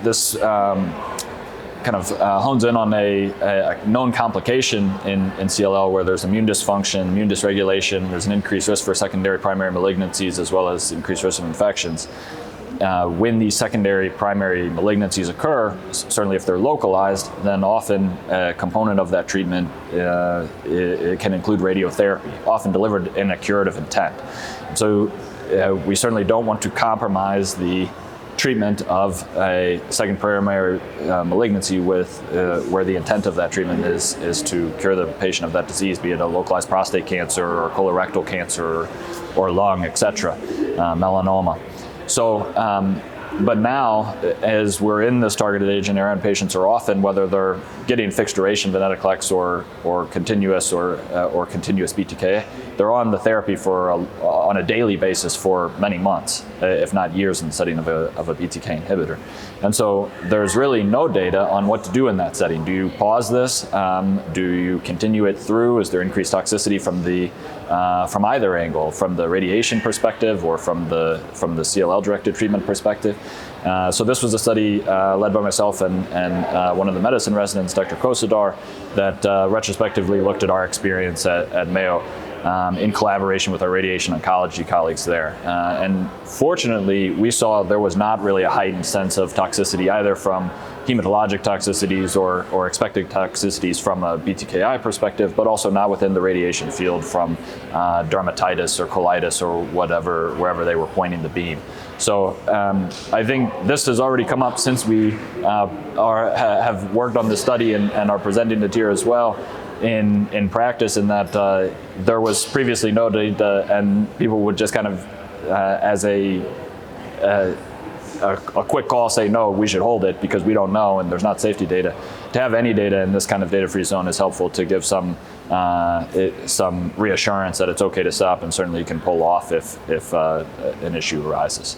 this kind of hones in on a known complication in CLL where there's immune dysfunction, immune dysregulation, there's an increased risk for secondary primary malignancies as well as increased risk of infections. When these secondary primary malignancies occur, certainly if they're localized, then often a component of that treatment it can include radiotherapy, often delivered in a curative intent. So we certainly don't want to compromise the treatment of a second primary malignancy with where the intent of that treatment is to cure the patient of that disease, be it a localized prostate cancer or colorectal cancer or lung, etc., melanoma. So, but now, as we're in this targeted agent era, and patients are often, whether they're getting fixed duration venetoclax or continuous BTK, they're on the therapy on a daily basis for many months, if not years, in the setting of a BTK inhibitor. And so there's really no data on what to do in that setting. Do you pause this? Do you continue it through? Is there increased toxicity from either angle, from the radiation perspective or from the CLL-directed treatment perspective? So this was a study led by myself and one of the medicine residents, Dr. Kosadar, that retrospectively looked at our experience at Mayo in collaboration with our radiation oncology colleagues there. And fortunately, we saw there was not really a heightened sense of toxicity either from hematologic toxicities or expected toxicities from a BTKI perspective, but also not within the radiation field from dermatitis or colitis or whatever, wherever they were pointing the beam. So I think this has already come up since we have worked on this study and are presenting it here as well in practice, in that there was previously no data and people would just kind of as a quick call say, no, we should hold it because we don't know and there's not safety data. To have any data in this kind of data-free zone is helpful to give some reassurance that it's okay to stop, and certainly you can pull off if an issue arises.